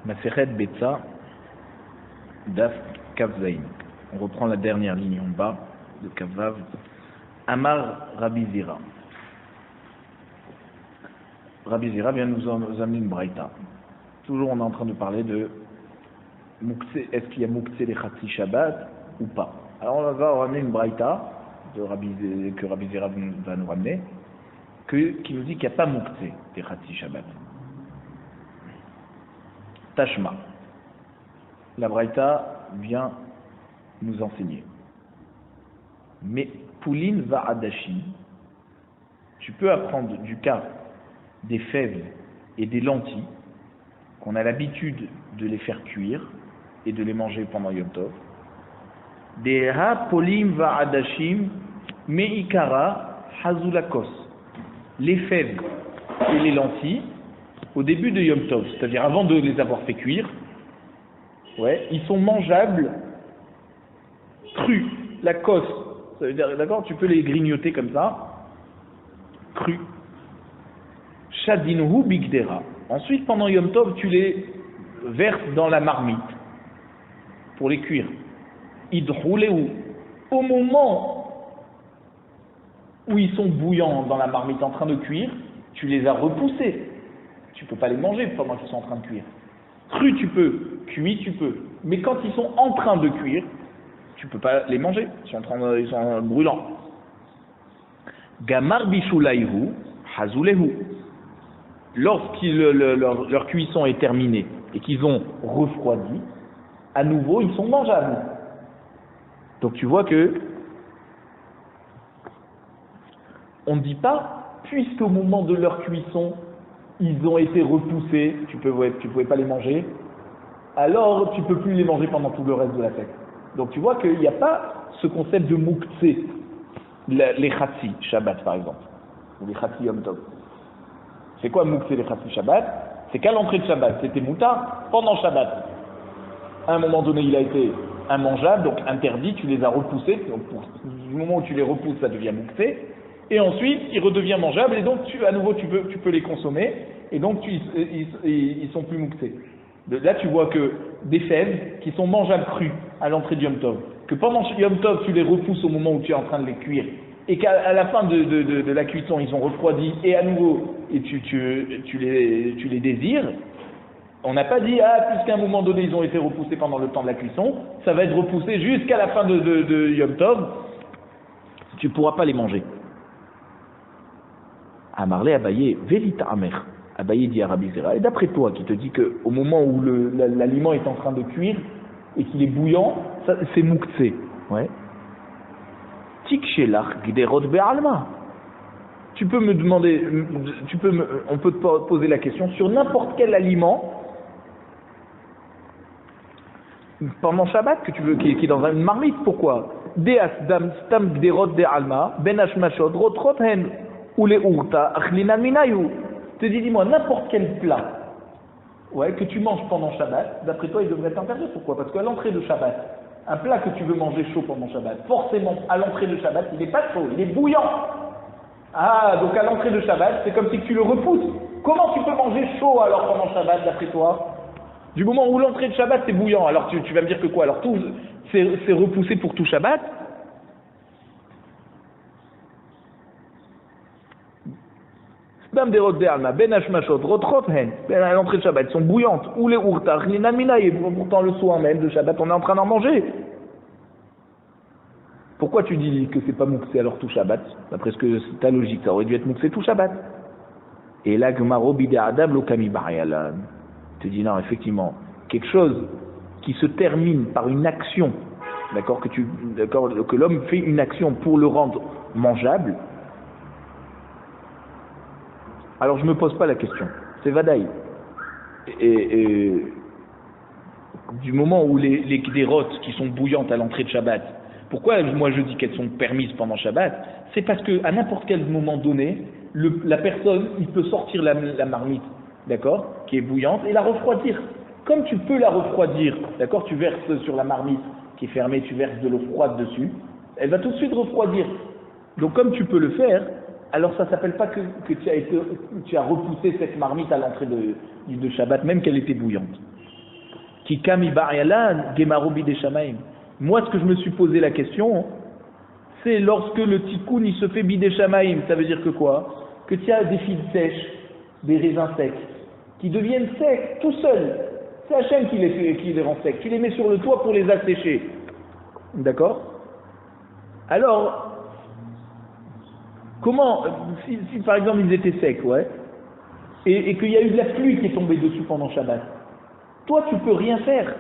Masechet Betsa, Daf Kavzaïn. On reprend la dernière ligne en bas de Kavav. Amar Rabbi Zira. Rabbi Zira vient nous amener une braïta. Toujours on est en train de parler de est-ce qu'il y a Moukse les Khatsi Shabbat ou pas. Alors on va ramener une braïta que Rabbi Zira va nous ramener qui nous dit qu'il n'y a pas Moukse des Khatsi Shabbat. Tashma. La braïta vient nous enseigner. Mais Poulin va Adashi, tu peux apprendre du cas des fèves et des lentilles, qu'on a l'habitude de les faire cuire et de les manger pendant Yom Tov. Des ha Polim va Adashim, Meikara Hazulakos. Les fèves et les lentilles, au début de Yom Tov, c'est-à-dire avant de les avoir fait cuire, ils sont mangeables crus. La cosse, ça veut dire, d'accord, tu peux les grignoter comme ça, crus. Shadinhu bigdera. Ensuite, pendant Yom Tov, tu les verses dans la marmite pour les cuire. Idrouleu. Au moment où ils sont bouillants dans la marmite en train de cuire, tu les as repoussés. Tu ne peux pas les manger pendant qu'ils sont en train de cuire. Cru tu peux, cuit tu peux. Mais quand ils sont en train de cuire, tu ne peux pas les manger. Ils sont brûlants. Gamar bishulaihu hazulehu. Leur cuisson est terminée et qu'ils ont refroidi, à nouveau ils sont mangeables. Donc tu vois que on ne dit pas, puisqu'au moment de leur cuisson, ils ont été repoussés, tu pouvais pas les manger, alors tu peux plus les manger pendant tout le reste de la fête. Donc tu vois qu'il n'y a pas ce concept de moukse, les khatsi Shabbat par exemple, ou les khatsi Yom Tov. C'est quoi moukse les khatsi Shabbat? C'est qu'à l'entrée de Shabbat, c'était mouta, pendant Shabbat. À un moment donné, il a été immangeable, donc interdit, tu les as repoussés, donc du moment où tu les repousses, ça devient moukse. Et ensuite, il redevient mangeable, et donc à nouveau tu peux les consommer, et donc ils sont plus mouxés. Là, tu vois que des fèves qui sont mangeables crus à l'entrée de Yom Tov, que pendant Yom Tov, tu les repousses au moment où tu es en train de les cuire, et qu'à la fin de la cuisson, ils ont refroidi, et à nouveau, et tu les désires. On n'a pas dit, puisqu'à un moment donné, ils ont été repoussés pendant le temps de la cuisson, ça va être repoussé jusqu'à la fin de Yom Tov, tu ne pourras pas les manger. Amarlé Abaye, Velita Amer. Abaye dit à Rabbi Zera, et d'après toi qui te dit qu'au moment où l'aliment est en train de cuire et qu'il est bouillant, c'est mouktsé. Ouais. Tikshelach Gderot Be'alma. Tu peux me demander, on peut te poser la question sur n'importe quel aliment pendant Shabbat que tu veux, qui est dans une marmite. Pourquoi? Deas dam stam Gderot Be'alma, Ben Hashmashod, Rotrot Hen. Ou les urta, achlinan minayu. Te dis-moi, n'importe quel plat que tu manges pendant Shabbat, d'après toi, il devrait être interdit. Pourquoi? Parce qu'à l'entrée de Shabbat, un plat que tu veux manger chaud pendant Shabbat, forcément, à l'entrée de Shabbat, il n'est pas chaud, il est bouillant. Donc à l'entrée de Shabbat, c'est comme si tu le repousses. Comment tu peux manger chaud alors pendant Shabbat, d'après toi? Du moment où l'entrée de Shabbat, c'est bouillant, alors tu vas me dire que quoi? Alors tout, c'est repoussé pour tout Shabbat? À l'entrée de Shabbat, elles sont bouillantes. Ou les urtach, les namina, et pourtant le soir même de Shabbat, on est en train d'en manger. Pourquoi tu dis que c'est pas mouxé alors tout Shabbat? D'après ce que ta logique, ça aurait dû être mouxé tout Shabbat. Et là, Gmaro bide adam lokami barialan. Tu dis non, effectivement, quelque chose qui se termine par une action, d'accord, que l'homme fait une action pour le rendre mangeable. Alors je ne me pose pas la question, c'est Vadaï. Et du moment où les kderot qui sont bouillantes à l'entrée de Shabbat, pourquoi moi je dis qu'elles sont permises pendant Shabbat? C'est parce qu'à n'importe quel moment donné, la personne, il peut sortir la marmite, d'accord, qui est bouillante, et la refroidir. Comme tu peux la refroidir, d'accord, tu verses sur la marmite qui est fermée, tu verses de l'eau froide dessus, elle va tout de suite refroidir. Donc comme tu peux le faire, alors ça ne s'appelle pas que tu as repoussé cette marmite à l'entrée de Shabbat, même qu'elle était bouillante. Ki kami ba'yalan gemaro bideshamaim. Moi, ce que je me suis posé la question, c'est lorsque le tikkun il se fait bideshamaim, ça veut dire que quoi? Que tu as des figues sèches, des raisins secs, qui deviennent secs tout seuls. C'est Hachem qui les rend secs. Tu les mets sur le toit pour les assécher. D'accord? Alors, comment, si par exemple ils étaient secs, ouais, et qu'il y a eu de la pluie qui est tombée dessus pendant Shabbat, toi tu peux rien faire.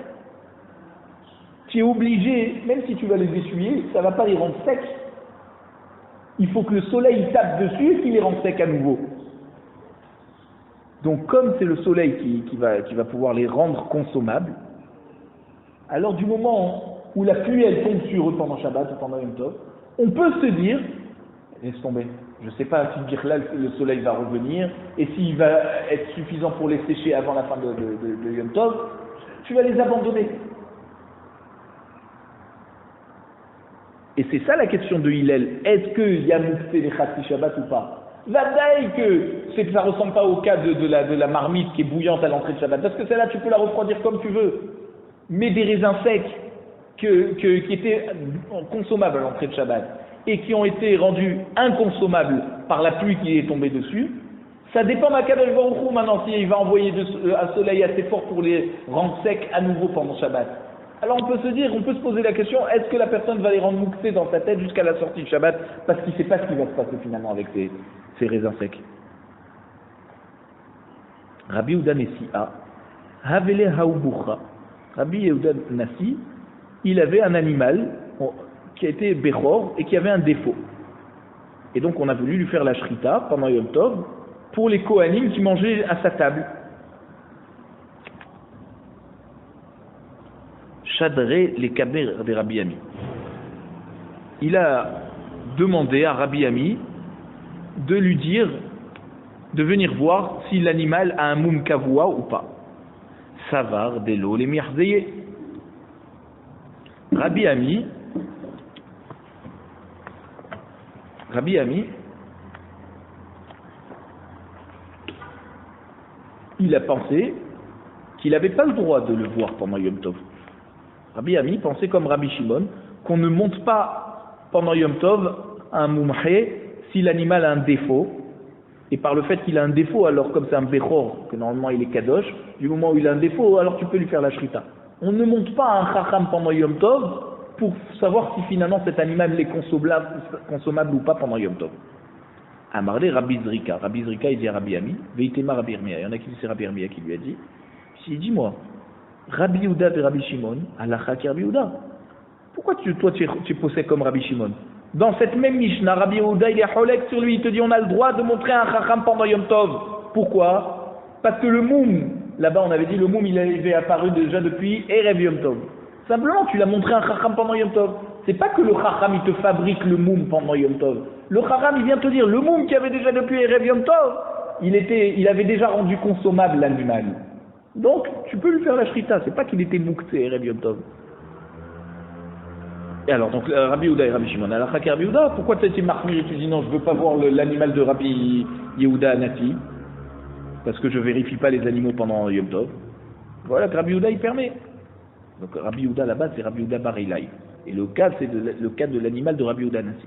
Tu es obligé, même si tu vas les essuyer, ça ne va pas les rendre secs. Il faut que le soleil tape dessus et qu'il les rende secs à nouveau. Donc comme c'est le soleil qui va pouvoir les rendre consommables, alors du moment où la pluie elle tombe sur eux pendant Shabbat ou pendant Yom Tov, on peut se dire, laisse tomber, je ne sais pas si dire là le soleil va revenir et s'il va être suffisant pour les sécher avant la fin de Yom Tov, tu vas les abandonner. Et c'est ça la question de Hillel, est-ce qu'il y a mouxé les Chatzi Shabbat ou pas? Vadaï que ça ne ressemble pas au cas de la marmite qui est bouillante à l'entrée de Shabbat, parce que celle-là tu peux la refroidir comme tu veux, mais des raisins secs qui étaient consommables à l'entrée de Shabbat et qui ont été rendus inconsommables par la pluie qui est tombée dessus, ça dépend d'Akadosh Baruch Hu maintenant s'il va envoyer un soleil assez fort pour les rendre secs à nouveau pendant Shabbat. Alors on peut se poser la question, est-ce que la personne va les rendre mouxés dans sa tête jusqu'à la sortie de Shabbat parce qu'il ne sait pas ce qui va se passer finalement avec ces raisins secs. Rabbi Yehuda Nessi a Havele Haouboura. Rabbi Yehuda Nessi, il avait un animal qui était Bechor et qui avait un défaut. Et donc on a voulu lui faire la shrita pendant Yom Tov pour les Kohanim qui mangeaient à sa table. Chadré les Kaber de Rabbi Ami. Il a demandé à Rabbi Ami de lui dire, de venir voir si l'animal a un moum kavua ou pas. Savar delo les mirzeye. Rabbi Ami, il a pensé qu'il n'avait pas le droit de le voir pendant Yom Tov. Rabbi Ami pensait comme Rabbi Shimon qu'on ne monte pas pendant Yom Tov un moumhé si l'animal a un défaut, et par le fait qu'il a un défaut, alors comme c'est un bechor, que normalement il est kadosh, du moment où il a un défaut, alors tu peux lui faire la shrita. On ne monte pas un chacham pendant Yom Tov pour savoir si finalement cet animal est consommable ou pas pendant Yom Tov. Amarle Rabbi Zrika. Rabbi Zrika il dit à Rabbi Ami, Veitema Rabbi Irmia. Il y en a qui disent c'est Rabbi Irmia qui lui a dit. Il dit dis-moi, Rabbi Yehuda et Rabbi Shimon, Halacha ki Rabbi Yehuda. Pourquoi toi tu possèdes comme Rabbi Shimon? Dans cette même Mishnah, Rabbi Yehuda il est holek sur lui, il te dit on a le droit de montrer un chacham pendant Yom Tov. Pourquoi? Parce que le moum, là-bas on avait dit le moum il avait apparu déjà depuis Erev Yom Tov. Simplement tu l'as montré un chacham pendant Yom Tov. C'est pas que le chacham il te fabrique le moum pendant Yom Tov. Le chacham il vient te dire le moum qui avait déjà depuis Erev Yom Tov, il avait déjà rendu consommable l'animal. Donc, tu peux lui faire la shrita, c'est pas qu'il était mouktsé, Rabbi Yom Tov. Et alors, donc, Rabbi Yehuda et Rabbi Shimon, alors, Rabbi Yehuda, pourquoi tu as été marmir et tu dis non, je veux pas voir l'animal de Rabbi Yehuda Nati, parce que je vérifie pas les animaux pendant Yom Tov. Voilà que Rabbi Yehuda, il permet. Donc, Rabbi Yehuda, là-bas, c'est Rabbi Yehuda Bar Ilai. Et le cas, c'est le cas de l'animal de Rabbi Yehuda Nati.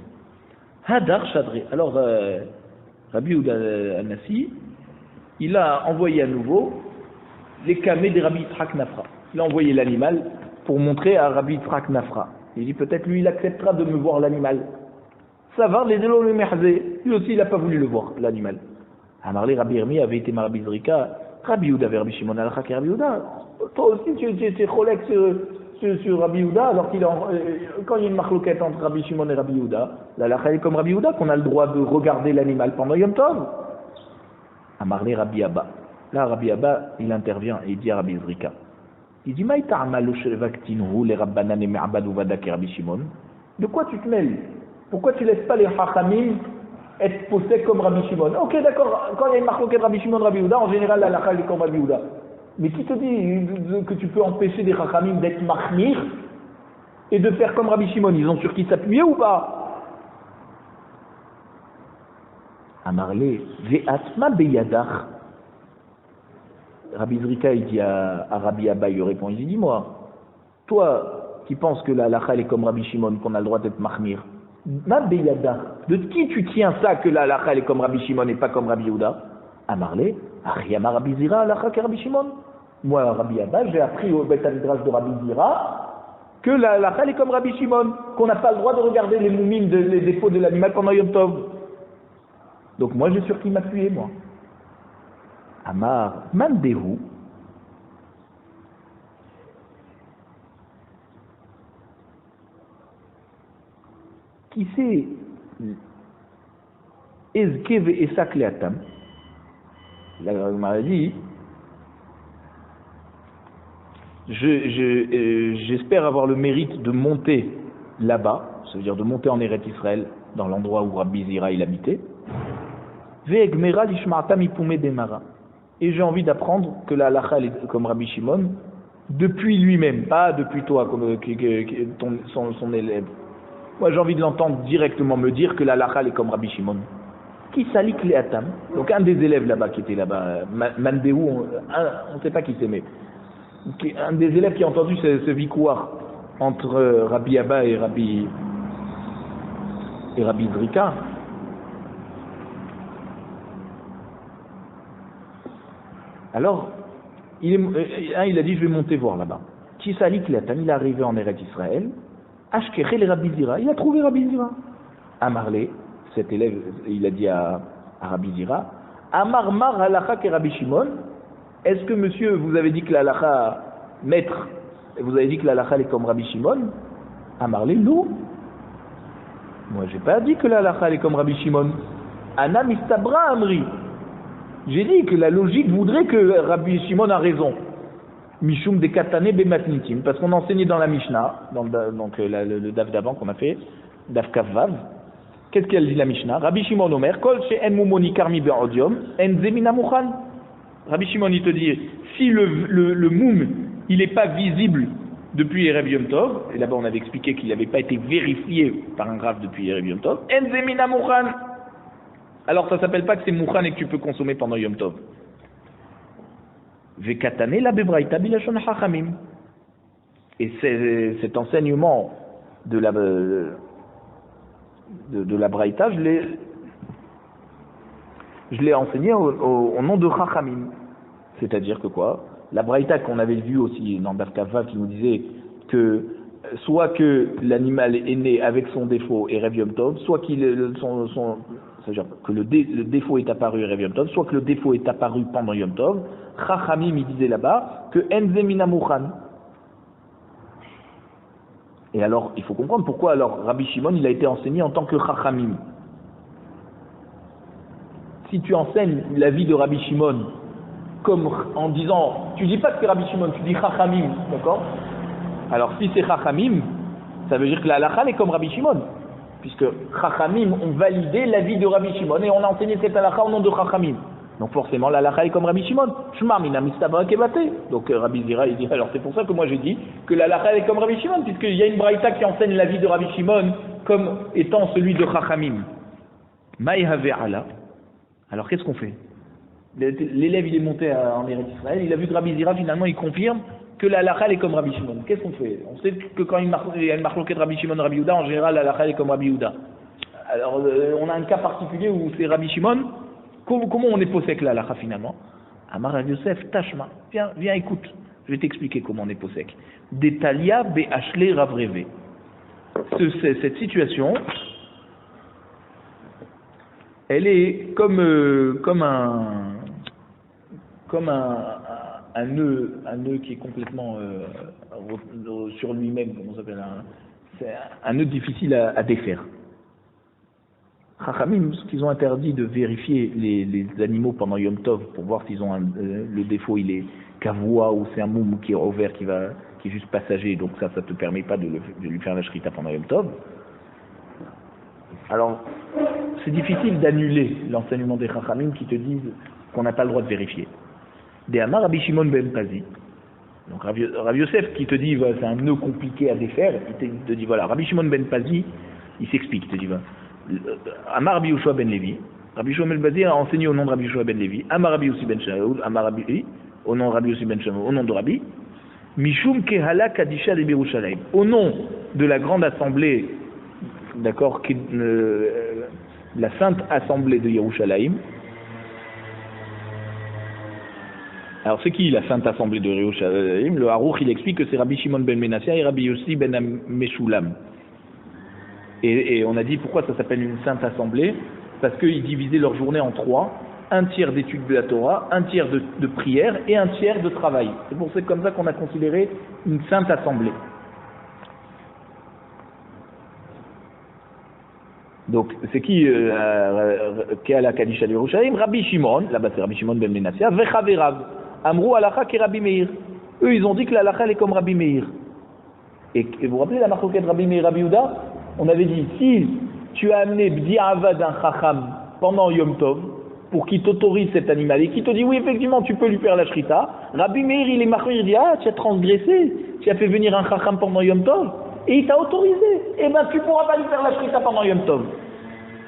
Hadar Shadré. Alors, Rabbi Yehuda Nati, il a envoyé à nouveau les kamés de Rabbi Yitzhak Nafra. Il a envoyé l'animal pour montrer à Rabbi Yitzhak Nafra. Il dit peut-être lui il acceptera de me voir l'animal. Ça va, les élo le merzé. Lui aussi il n'a pas voulu le voir, l'animal. Amarlé Rabbi Irmi avait été Rabbi Zrika, Rabbi Yehuda vers Rabbi Shimon al Rabbi Yehuda. Toi aussi tu es cholek sur Rabbi Yehuda, alors quand il y a une marloquette entre Rabbi Shimon et Rabbi Yehuda, la lacha est comme Rabbi Yehuda qu'on a le droit de regarder l'animal pendant Yom Tov. Amarlé Rabbi Abba. Là, Rabbi Abba, il intervient et il dit à Rabbi Zrika. Il dit, de quoi tu te mêles? Pourquoi tu ne laisses pas les Chachamim être possèdés comme Rabbi Shimon? Ok, d'accord, quand il y a une marque de Rabbi Shimon, Rabbi Yehuda, en général, la lacha est comme Rabbi Yehuda. Mais qui te dit que tu peux empêcher des Chachamim d'être marmir et de faire comme Rabbi Shimon? Ils ont sur qui s'appuyer ou pas? Amarle, ve'atma beyadach. Rabbi Zrika, il dit à Rabbi Abba, il lui répond, il dit, dis-moi, toi qui penses que la halakha elle est comme Rabbi Shimon, qu'on a le droit d'être mahmir, ma beyada, de qui tu tiens ça que la halakha elle est comme Rabbi Shimon et pas comme Rabbi Yehuda? Amarle, Ariama Rabbi Zira, halakha que Rabbi Shimon. Moi, Rabbi Abba, j'ai appris au Beth Midrash de Rabbi Zira que la halakha elle est comme Rabbi Shimon, qu'on n'a pas le droit de regarder les moumines, les défauts de l'animal pendant Yom Tov. Donc moi, j'ai sur qui m'appuyer, moi. Amar, Mandehu, qui sait Ezkev et Sakleatam. La Gemara dit, j'espère avoir le mérite de monter là-bas, ça veut dire de monter en Eretz Israël, dans l'endroit où Rabbi Zira il habitait. Et j'ai envie d'apprendre que la halakha est comme Rabbi Shimon depuis lui-même, pas depuis toi, comme son élève. Moi j'ai envie de l'entendre directement me dire que la halakha est comme Rabbi Shimon. Qui salik le atam. Donc un des élèves là-bas qui était là-bas, Mandéou, on ne sait pas qui c'est, mais un des élèves qui a entendu ce vicouar entre Rabbi Abba et Rabbi Zrika. Alors, il a dit, je vais monter voir là-bas. Kisalik Latan, il est arrivé en Eretz Israël. Ashkechel et Rabbi Zira, il a trouvé Rabbi Zira. Amarle, cet élève, il a dit à Rabbi Zira, Amar Mar halakha ke Rabbi Shimon, est-ce que monsieur, vous avez dit que la halakha, maître, vous avez dit que la halakha est comme Rabbi Shimon? Amarle, non. Moi, j'ai pas dit que la halakha est comme Rabbi Shimon. Ana mistabra amri. J'ai dit que la logique voudrait que Rabbi Shimon a raison. Mishum de katane bematnitim, parce qu'on enseignait dans la Mishnah, donc le daf d'avant qu'on a fait, daf kavav. Qu'est-ce qu'elle dit la Mishnah? Rabbi Shimon Omer, kol she'en mumoni karmi be'odium, en zemina mukhan. Rabbi Shimon il te dit, si le moum il n'est pas visible depuis Erev Yom Tov, et là-bas on avait expliqué qu'il n'avait pas été vérifié par un grave depuis Erev Yom Tov, en zemina mukhan. Alors ça ne s'appelle pas que c'est mouchan et que tu peux consommer pendant Yom Tov. Vekatane la bebraïta bilashon hachamim. Et cet enseignement de la braïta, je l'ai enseigné au nom de chachamim. C'est-à-dire que quoi? La braïta qu'on avait vue aussi dans Daf Kavav qui nous disait que soit que l'animal est né avec son défaut et Erev Yom Tov, soit c'est-à-dire que le défaut est apparu Erev Yom Tov, soit que le défaut est apparu pendant Yom Tov. Chachamim, il disait là-bas que Enzemina Mouchan. Et alors, il faut comprendre pourquoi alors Rabbi Shimon, il a été enseigné en tant que Chachamim. Si tu enseignes la vie de Rabbi Shimon, comme en disant, tu dis pas que c'est Rabbi Shimon, tu dis Chachamim, d'accord? Alors, si c'est Chachamim, ça veut dire que la halakha est comme Rabbi Shimon. Puisque Chachamim ont validé l'avis de Rabbi Shimon et on a enseigné cette halakha au nom de Chachamim. Donc forcément la halakha est comme Rabbi Shimon. Shmar mina mistabra kebate. Donc Rabbi Zira il dit alors c'est pour ça que moi j'ai dit que la halakha est comme Rabbi Shimon puisqu'il y a une braïta qui enseigne l'avis de Rabbi Shimon comme étant celui de Chachamim. Maïhave ala. Alors qu'est-ce qu'on fait? L'élève il est monté en Eretz Israël, il a vu que Rabbi Zira finalement il confirme que la halakha est comme Rabbi Shimon. Qu'est-ce qu'on fait? On sait que quand il y a une marloquée de Rabbi Shimon et Rabbi Yehuda, en général la halakha est comme Rabbi Yehuda. Alors on a un cas particulier où c'est Rabbi Shimon. Comment on est possèque la halakha finalement? Amar Rav Yosef, Tashma, viens écoute, je vais t'expliquer comment on est possèque. Detalia be'ashle ravreve. Cette situation, elle est comme un nœud qui est complètement sur lui-même, comment ça s'appelle, c'est un nœud difficile à défaire. Chachamim, qu'ils ont interdit de vérifier les animaux pendant Yom Tov pour voir s'ils ont le défaut, il est kavoua ou c'est un moum qui est ouvert qui est juste passager, donc ça te permet pas de lui faire la shrita pendant Yom Tov. Alors, c'est difficile d'annuler l'enseignement des Chachamim qui te disent qu'on n'a pas le droit de vérifier. Des Amar Rabbi Shimon ben Pazi. Donc Rav Yosef qui te dit c'est un nœud compliqué à défaire, il te dit voilà, Rabbi Shimon ben Pazi, il s'explique, il te dit Amar Rabbi Yoshua ben Levi. Rabbi Shimon ben Pazi a enseigné au nom de Rabbi Yoshua ben Levi. Amar Rabbi Yossi ben Shaul, Amar Rabbi au nom de Rabbi Yossi ben Shammai, au nom de Rabbi, Mishum Kehala Kadisha de Yerushalayim, au nom de la grande assemblée, d'accord, la sainte assemblée de Yerushalayim. Alors c'est qui la sainte assemblée de Yerushalayim? Le Harouch il explique que c'est Rabbi Shimon ben Menassia et Rabbi Yossi ben Meshulam. Et on a dit pourquoi ça s'appelle une sainte assemblée? Parce qu'ils divisaient leur journée en trois, un tiers d'études de la Torah, un tiers de prière et un tiers de travail. C'est pour ça comme ça qu'on a considéré une sainte assemblée. Donc c'est qui à la Kadisha de Yerushalayim? Rabbi Shimon, là-bas c'est Rabbi Shimon ben Menassia, Vechaverav, Amrou Halacha ki Rabbi Meir. Eux ils ont dit que la Halacha elle est comme Rabbi Meir. Et vous vous rappelez la marcoquette de Rabbi Meir Rabbi Yehuda? On avait dit, si tu as amené B'di'avad un Chacham pendant Yom Tov, pour qu'il t'autorise cet animal, et qu'il te dit, oui, effectivement, tu peux lui faire la shrita, Rabbi Meir, il est marqué, il dit, ah, tu as transgressé, tu as fait venir un Chacham pendant Yom Tov, et il t'a autorisé, et ben tu pourras pas lui faire la shrita pendant Yom Tov.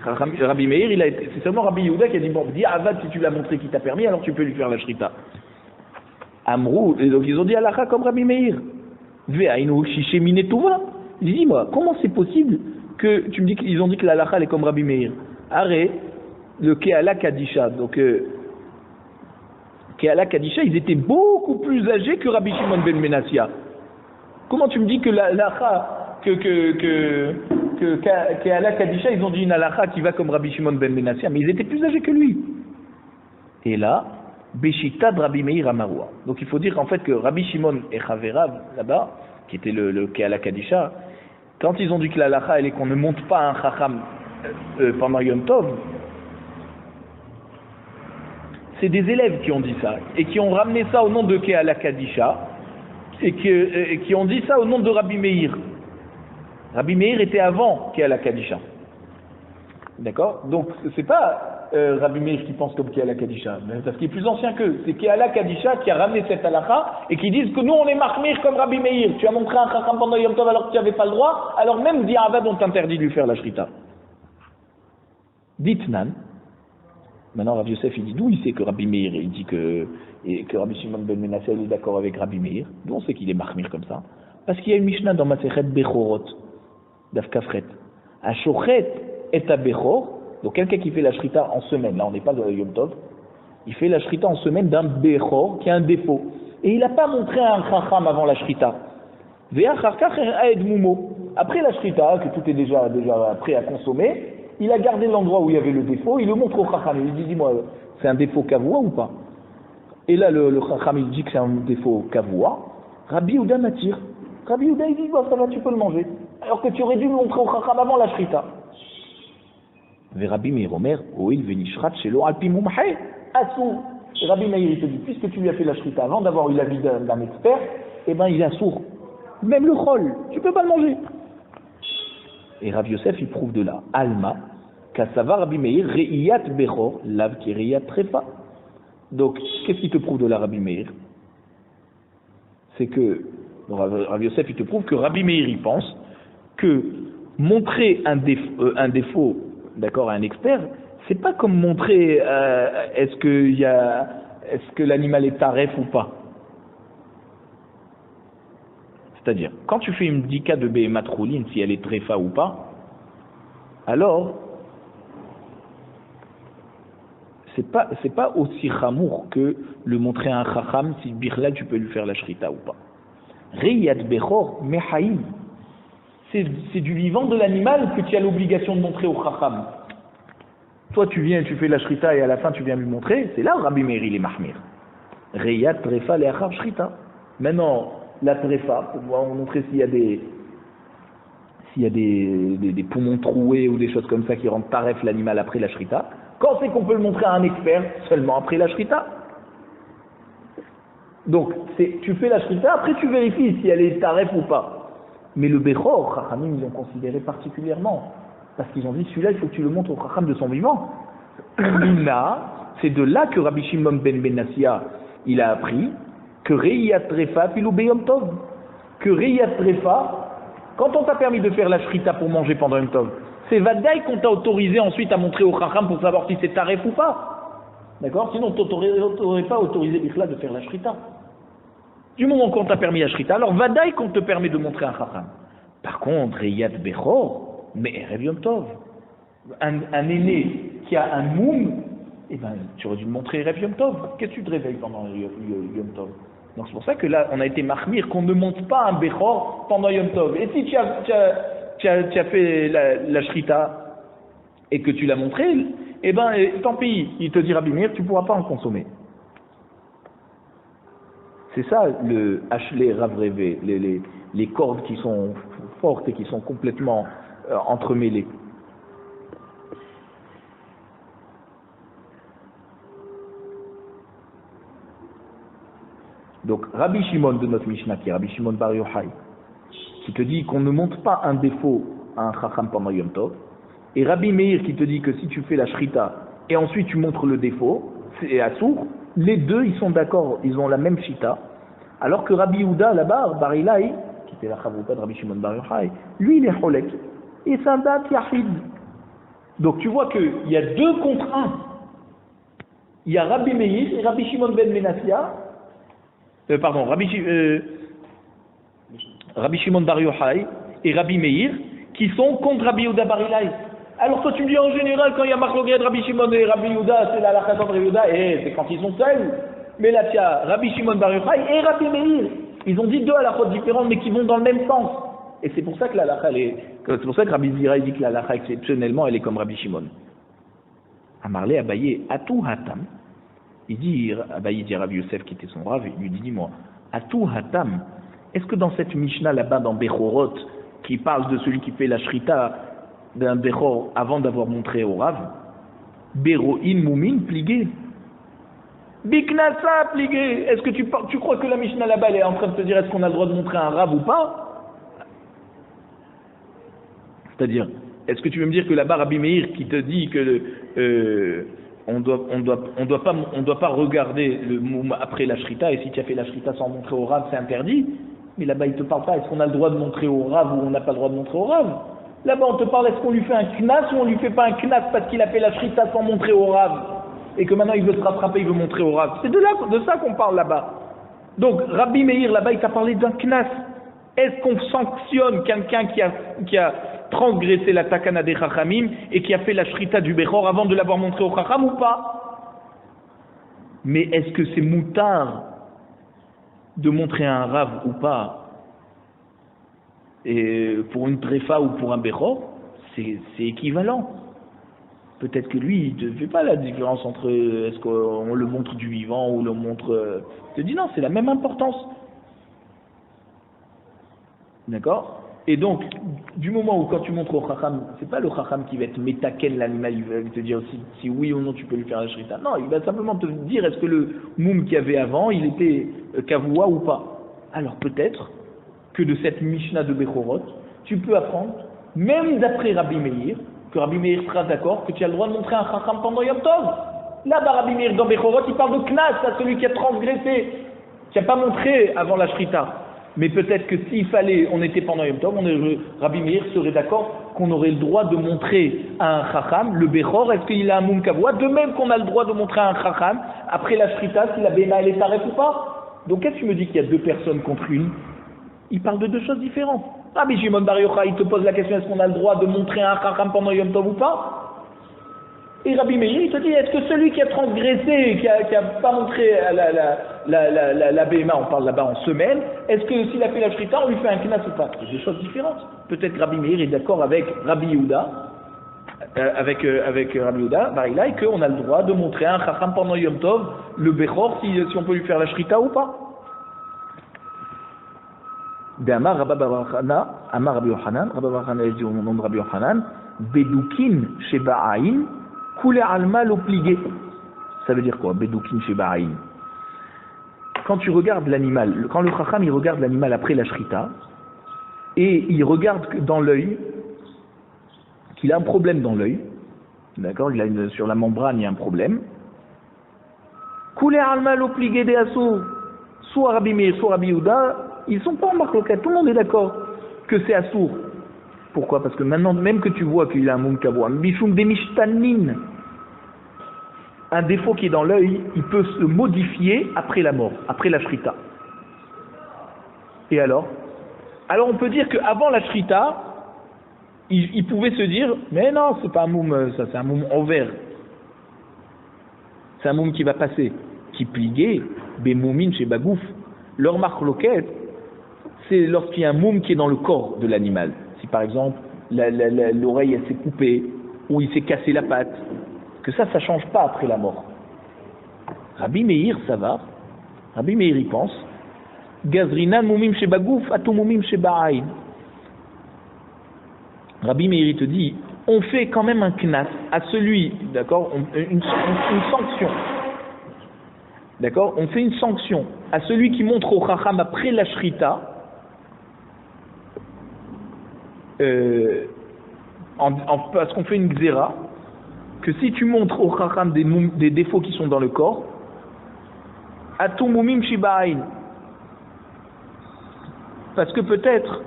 Rabbi Meir, c'est seulement Rabbi Yehuda qui a dit, bon, B'di'avad, si tu l'as montré qu'il t'a permis, alors tu peux lui faire la shrita. Amrou, et donc ils ont dit, Halacha comme Rabbi Meir. Ve'ainu shishemine tuva. Dis-moi, comment c'est possible que tu me dis qu'ils ont dit que la halakha est comme Rabbi Meir? Arrête, le Kehala Kadisha. Donc, Kehala Kadisha, ils étaient beaucoup plus âgés que Rabbi Shimon ben Menassia. Comment tu me dis que la halakha, Kehala Kadisha, ils ont dit une halakha qui va comme Rabbi Shimon ben Menassia, mais ils étaient plus âgés que lui. Et là, Beshita de Rabbi Meir Amaroua. Donc il faut dire en fait que Rabbi Shimon et Chaverav, là-bas, qui était le Kehala Kadisha, quand ils ont dit que la halakha elle est qu'on ne monte pas un chacham pendant Yom Tov, c'est des élèves qui ont dit ça et qui ont ramené ça au nom de Kehala Kadisha et qui ont dit ça au nom de Rabbi Meir. Rabbi Meir était avant Kehala Kadisha. D'accord? Donc c'est pas Rabbi Meir qui pense comme Kehala Kadisha, parce qu'il est plus ancien qu'eux. C'est Kehala Kadisha qui a ramené cette halakha et qui disent que nous on est marqués comme Rabbi Meir. Tu as montré un chacham pendant Yom Tov alors que tu n'avais pas le droit, alors même Diavad on t'interdit de lui faire la shrita. Ditnan. Maintenant Rabbi Yosef il dit d'où il sait que Rabbi Meir il dit que Rabbi Shimon ben Menassia est d'accord avec Rabbi Meir. D'où on sait qu'il est marqué comme ça? Parce qu'il y a une Mishnah dans Masechet Bechorot, Daf Kafret. Ashochet et à Bechor. Donc quelqu'un qui fait la shrita en semaine, là on n'est pas dans le Yom Tov, il fait la shrita en semaine d'un Bechor qui a un défaut. Et il n'a pas montré un chacham avant la shrita. Après la shrita, que tout est déjà prêt à consommer, il a gardé l'endroit où il y avait le défaut, il le montre au chacham. Il dit, dis-moi, c'est un défaut kavoua ou pas? Et là le chacham il dit que c'est un défaut kavoua. Rabbi Yehuda m'attire. Rabbi Yehuda il dit, bah, ça va, tu peux le manger. Alors que tu aurais dû le montrer au chacham avant la shrita. Rabbi Meir Omer, Oil Venishrat Shelo Alpi Mumhay, Assour. Rabbi Meir il te dit, puisque tu lui as fait la shrita avant d'avoir eu l'avis d'un expert, eh ben il est assour. Même le chol, tu peux pas le manger. Et Rabbi Yosef il prouve de là, Alma, Kassava Rabbi Meir, Re'iyat Bechor, Lav qui Re'iyat Trefa. Donc, qu'est-ce qui te prouve de là, Rabbi Meir? C'est que, Rabbi Yosef il te prouve que Rabbi Meir il pense que montrer un défaut d'accord, à un expert, c'est pas comme montrer est-ce que l'animal est taref ou pas. C'est-à-dire, quand tu fais une dika de Behemat Choulin, si elle est trefa ou pas, alors c'est pas aussi chamour que le montrer à un chacham si birla tu peux lui faire la shrita ou pas. Riyat Bechor Mehaïm. C'est du vivant de l'animal que tu as l'obligation de montrer au chacham. Toi tu viens, tu fais la shrita et à la fin tu viens lui montrer, c'est là où Rabbi Meir il est mahmir. Reyat trefa le'achar shrita. Maintenant, la trefa, pour pouvoir montrer s'il y a des poumons troués ou des choses comme ça qui rendent taref l'animal après la shrita, quand c'est qu'on peut le montrer à un expert? Seulement après la shrita. Donc, tu fais la shrita, après tu vérifies si elle est taref ou pas. Mais le Bechor, Chachamim, ils l'ont considéré particulièrement. Parce qu'ils ont dit, celui-là, il faut que tu le montres au Chacham de son vivant. C'est de là que Rabbi Shimon ben Menassia, il a appris que Re'iyat Trefa, pilou beyom tov. Que Re'iyat Trefa, quand on t'a permis de faire la shrita pour manger pendant Yom Tov, c'est Vadaï qu'on t'a autorisé ensuite à montrer au Chacham pour savoir si c'est taref ou pas. D'accord? Sinon, tu n'aurais pas autorisé Bichla de faire la shrita. Du moment qu'on t'a permis la shrita, alors vadaï qu'on te permet de montrer un chacham. Par contre, Riyad Bechor, mais Erev Yom Tov. Un aîné qui a un moum, eh ben, tu aurais dû me montrer Erev Yom Tov. Qu'est-ce que tu te réveilles pendant Yom Tov? Donc c'est pour ça que là, on a été mahmir qu'on ne monte pas un Bechor pendant Yom Tov. Et si tu as fait la shrita et que tu l'as montré, eh ben, tant pis, il te dira Bimir, tu ne pourras pas en consommer. C'est ça le Hachlé Ravrevé, les cordes qui sont fortes et qui sont complètement entremêlées. Donc Rabbi Shimon de notre Mishnah, qui est Rabbi Shimon Bar Yochai, qui te dit qu'on ne monte pas un défaut à un Chacham pendant Yom Tov, et Rabbi Meir qui te dit que si tu fais la Shrita et ensuite tu montres le défaut, c'est Assour, les deux ils sont d'accord, ils ont la même Shita, alors que Rabbi Yehuda là-bas, Bar Ilai, qui était la Chavruta de Rabbi Shimon Bar Yochai, lui il est Cholek, et c'est un Dat Yahid. Donc tu vois qu'il y a 2 contre 1. Il y a Rabbi Meir et Rabbi Shimon ben Menassia, Rabbi Shimon Bar Yochai et Rabbi Meir qui sont contre Rabbi Yehuda Bar Ilai. Alors toi tu me dis en général quand il y a Marloguet Rabbi Shimon et Rabbi Yehuda, c'est la halakha de Rabbi Yehuda, et c'est quand ils sont seuls. Mais là tu as Rabbi Shimon Bar Yochai et Rabbi Meir. Ils ont dit 2 halakhot différentes mais qui vont dans le même sens. Et c'est pour ça que la halakha c'est pour ça que Rabbi Zira dit que la halakha exceptionnellement elle est comme Rabbi Shimon. Amarlé Abaye Atou Hatam. Il dit, Abaye dit à Rabbi Yosef qui était son rave, il lui dit, dis-moi, Atou Hatam, est-ce que dans cette Mishnah là-bas dans Bechorot, qui parle de celui qui fait la shrita d'un Bechor avant d'avoir montré au rave, Bero'in Moumin pligué, Biknasa pligué, est-ce que tu crois que la Mishnah là-bas elle est en train de te dire est-ce qu'on a le droit de montrer un rave ou pas? C'est-à-dire, est-ce que tu veux me dire que là-bas Rabbi Meir qui te dit que on doit pas regarder le moum après la shrita, et si tu as fait la shrita sans montrer au rave, c'est interdit. Mais là-bas, il ne te parle pas, est-ce qu'on a le droit de montrer au rave ou on n'a pas le droit de montrer au rave? Là-bas, on te parle, est-ce qu'on lui fait un knas ou on lui fait pas un knas parce qu'il a fait la shrita sans montrer au rave, et que maintenant il veut se rattraper, il veut montrer au rave. C'est de ça qu'on parle là-bas. Donc, Rabbi Meir, là-bas, il t'a parlé d'un knas. Est-ce qu'on sanctionne quelqu'un qui a transgressé la takana des chachamim et qui a fait la shrita du Bechor avant de l'avoir montré au chacham ou pas? Mais est-ce que c'est moutard de montrer un rave ou pas? Et pour une tréfa ou pour un Bechor, c'est équivalent. Peut-être que lui, il ne fait pas la différence entre est-ce qu'on le montre du vivant ou le montre... Il te dit non, c'est la même importance. D'accord? Et donc, du moment où quand tu montres au chacham, c'est pas le chacham qui va être métaken l'animal, il va te dire si oui ou non tu peux lui faire la shrita. Non, il va simplement te dire est-ce que le moum qu'il y avait avant, il était kavua ou pas. Alors peut-être que de cette Mishnah de Bechorot, tu peux apprendre, même d'après Rabbi Meir, que Rabbi Meir sera d'accord que tu as le droit de montrer un chacham pendant Yom Tov. Là-bas, Rabbi Meir dans Bechorot, il parle de knas à celui qui a transgressé, qui n'a pas montré avant la shrita. Mais peut-être que s'il fallait, on était pendant Yom Tov, Rabbi Meir serait d'accord qu'on aurait le droit de montrer à un chacham, le Bechor, est-ce qu'il a un moum kavua, de même qu'on a le droit de montrer à un chacham, après la shrita, si la béna elle est taref ou pas. Donc qu'est-ce que tu me dis qu'il y a 2 personnes contre une? Il parle de 2 choses différentes. Rabbi Shimon Bar Yochai, il te pose la question, est-ce qu'on a le droit de montrer à un chacham pendant Yom Tov ou pas? Et Rabbi Meir, il te dit, est-ce que celui qui a transgressé, qui a pas montré la BMA, on parle là-bas en semaine, est-ce que s'il a fait la shrita, on lui fait un knas ou pas? C'est 2 choses différentes. Peut-être que Rabbi Meir est d'accord avec Rabbi Yehuda, avec Rabbi Yehuda, Bar Ilai, qu'on a le droit de montrer à un chacham pendant Yom Tov, le Bechor, si on peut lui faire la shrita ou pas. Amar Rabbi Yochanan, Rabbi Yochanan est dit au nom de Rabbi Yochanan, Bedoukin Sheba'ain, Koulé alma l'opligé. Ça veut dire quoi? Bedoukin Sheba'ain. Quand tu regardes l'animal, quand le chacham il regarde l'animal après la shrita, et il regarde dans l'œil, qu'il a un problème dans l'œil, d'accord, sur la membrane il y a un problème, Koulé alma l'opligé des assours, soit Rabbi Meir, soit Rabbi Yehuda, ils sont pas en marloquette, tout le monde est d'accord que c'est assour. Pourquoi? Parce que maintenant, même que tu vois qu'il a un moum kavua, bichoum demishtanin, un défaut qui est dans l'œil, il peut se modifier après la mort, après la shrita. Et alors on peut dire qu'avant la shrita, il pouvait se dire, mais non, c'est pas un moum, ça c'est un moum envers. C'est un moum qui va passer. Qui pliguait, bémoumine chez Bagouf. Leur marloquette, c'est lorsqu'il y a un moum qui est dans le corps de l'animal. Si par exemple, l'oreille elle s'est coupée, ou il s'est cassé la patte, que ça change pas après la mort. Rabbi Meir, ça va. Rabbi Meir, il pense. Gazrinan moumim chez Bagouf, atou moumim chez Ba'aïn. Rabbi Meir, il te dit, on fait quand même un knas à celui, d'accord, une sanction. D'accord, on fait une sanction à celui qui montre au Chacham après la shrita, parce qu'on fait une xéra, que si tu montres au Chacham des défauts qui sont dans le corps, atou moumim chez Ba'aïn. Parce que peut-être,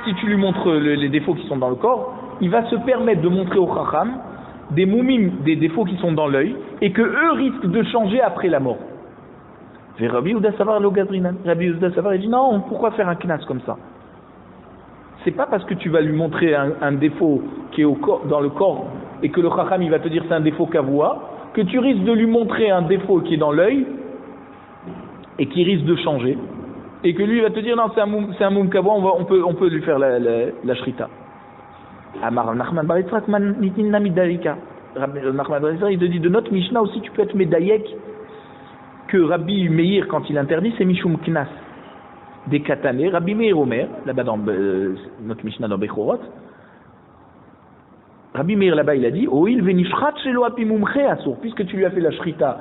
si tu lui montres les défauts qui sont dans le corps, il va se permettre de montrer au Chacham des moumim, des défauts qui sont dans l'œil, et que eux risquent de changer après la mort. Et Rabbi Yehuda Savar lo Gazrinan. Rabbi Yehuda Savar, il dit non, pourquoi faire un knas comme ça? C'est pas parce que tu vas lui montrer un défaut qui est dans le corps, et que le Chacham il va te dire c'est un défaut kavoua, que tu risques de lui montrer un défaut qui est dans l'œil, et qui risque de changer. Et que lui il va te dire non c'est un moum kavoua, on peut lui faire la shrita. Amar Nachman bar Yitzhak nitin namidalika. Nachman bar Yitzhak il te dit de notre Mishnah aussi tu peux être médaillek que Rabbi Meir quand il interdit c'est mishum knas des katané. Rabbi Meir Omer là-bas dans notre Mishnah dans Bechorot. Rabbi Meir là-bas il a dit oil venishrat shelo api mumche asur, puisque tu lui as fait la shrita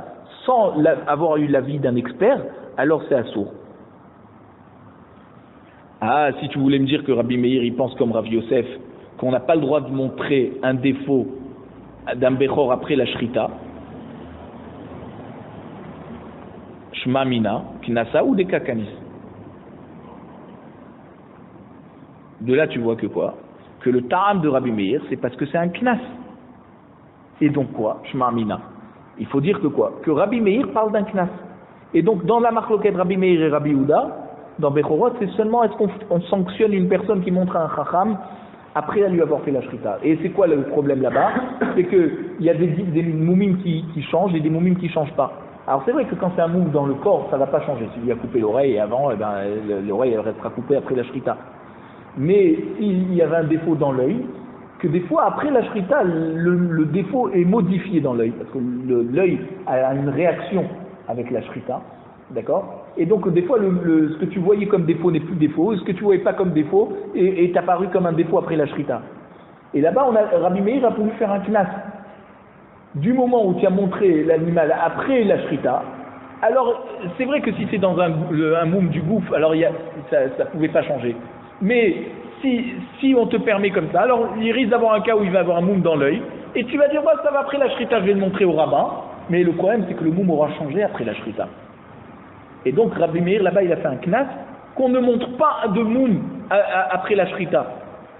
sans avoir eu l'avis d'un expert, alors c'est asur. Ah, si tu voulais me dire que Rabbi Meir il pense comme Rav Yosef qu'on n'a pas le droit de montrer un défaut d'un Bechor après la shrita, Shma Mina, Knasa ou des Kakanis. De là tu vois que quoi? Que le ta'am de Rabbi Meir c'est parce que c'est un Knas. Et donc quoi? Shma Mina. Il faut dire que quoi? Que Rabbi Meir parle d'un Knas. Et donc dans la marloquette Rabbi Meir et Rabbi Yehuda, dans Bechorot, c'est seulement est-ce qu'on sanctionne une personne qui montre un Chacham après lui avoir fait la shrita. Et c'est quoi le problème là-bas? C'est qu'il y a des moumim qui changent et des moumim qui ne changent pas. Alors c'est vrai que quand c'est un moum dans le corps, ça ne va pas changer. Si lui a coupé l'oreille avant, eh ben, l'oreille elle restera coupée après la shrita. Mais s'il y avait un défaut dans l'œil, que des fois après la shrita, le défaut est modifié dans l'œil, parce que l'œil a une réaction avec la shrita, d'accord? Et donc des fois ce que tu voyais comme défaut n'est plus défaut, ce que tu voyais pas comme défaut est apparu comme un défaut après la shrita. Et là-bas, Rabbi Meir a voulu faire un knas. Du moment où tu as montré l'animal après la shrita, alors c'est vrai que si c'est dans un moum du gouffre, alors ça pouvait pas changer. Mais si on te permet comme ça, alors il risque d'avoir un cas où il va avoir un moum dans l'œil, et tu vas dire bah, ça va après la shrita, je vais le montrer au rabbin, mais le problème c'est que le moum aura changé après la shrita. Et donc Rabbi Meir là-bas il a fait un knas qu'on ne montre pas de moum après la shrita.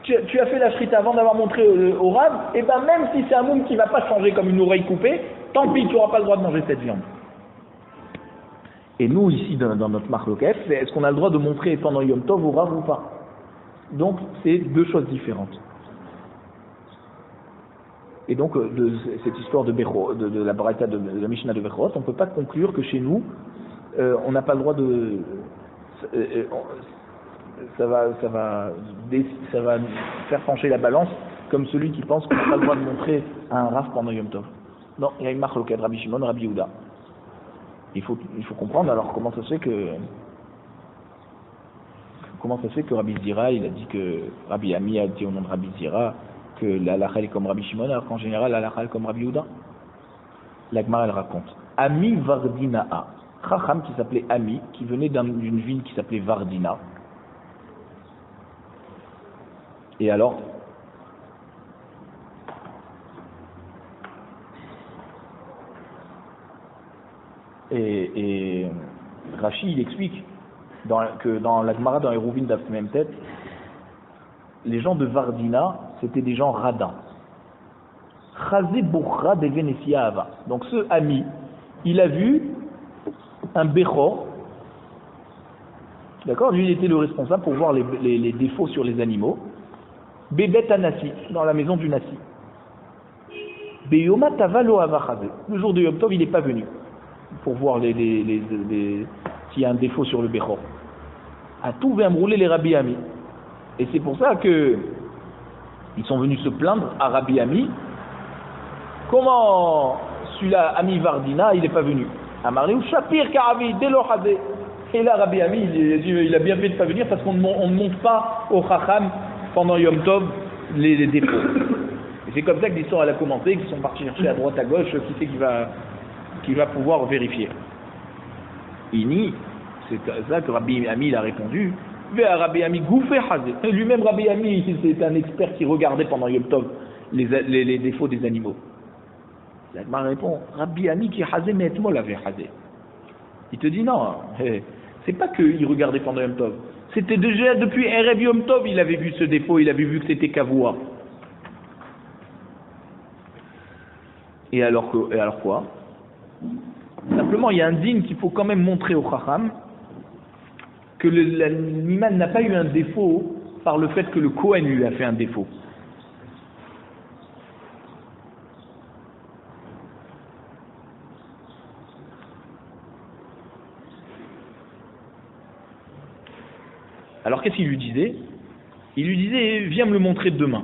Tu as fait la shrita avant d'avoir montré au rab, et ben même si c'est un moum qui ne va pas changer comme une oreille coupée, tant pis, tu n'auras pas le droit de manger cette viande. Et nous ici dans notre marloquette, est-ce qu'on a le droit de montrer pendant Yom Tov au rab ou pas? Donc c'est deux choses différentes. Et donc de cette histoire de la baraita de la Mishnah de Bechorot, on ne peut pas conclure que chez nous on n'a pas le droit de ça va faire pencher la balance comme celui qui pense qu'on n'a pas le droit de montrer un raf pendant Yom Tov. Non, il y a une marque locale, Rabbi Shimon, Rabbi Yehuda. Il faut comprendre alors comment ça se fait que Rabbi Zira, il a dit que Rabbi Ami a dit au nom de Rabbi Zira que la halakha est comme Rabbi Shimon alors qu'en général la halakha est comme Rabbi Yehuda. La Gemara elle raconte Ami Vardina'a, Chacham qui s'appelait Ami, qui venait d'une ville qui s'appelait Vardina. Et alors, et Rashi il explique que dans la Gemara, dans Eruvin d'Af même tête, les gens de Vardina c'était des gens radins. Chazé Bourra de Venetia Ava. Donc ce ami, il a vu un Bechor. D'accord? Lui, il était le responsable pour voir les défauts sur les animaux. Bébet Anassi, dans la maison du Nassi. Beyoma Tavalo Ava Chazé. Le jour de Yom Tov, il n'est pas venu pour voir s'il y a un défaut sur le Bechor. A tout va rouler les Rabbi Ami. Et c'est pour ça que ils sont venus se plaindre à Rabbi Ami. Comment celui-là, Ami Vardina, il n'est pas venu? Amaré ou Shapir Karavi, Delohadé. Et là, Rabbi Ami, il a bien fait de ne pas venir parce qu'on ne monte pas au Chacham pendant Yom Tov les défauts. Et c'est comme ça que l'histoire a commencé, qu'ils sont partis chercher à droite à gauche, qui c'est qui va pouvoir vérifier. Ini, c'est ça que Rabbi Ami il a répondu. Rabbi Ami Goufé Hazé. Lui-même, Rabbi Ami, c'est un expert qui regardait pendant Yom Tov les défauts des animaux. L'Agma répond, Rabbi Ami qui Hazé, mais moi l'avait Hazé. Il te dit non, c'est pas qu'il regardait pendant Yom Tov. C'était déjà depuis Erev Yom Tov, il avait vu ce défaut, il avait vu que c'était Kavoua. Et alors quoi? Simplement, il y a un digne qu'il faut quand même montrer au Chacham que l'animal n'a pas eu un défaut par le fait que le Kohen lui a fait un défaut. Alors qu'est-ce qu'il lui disait? Il lui disait, viens me le montrer demain.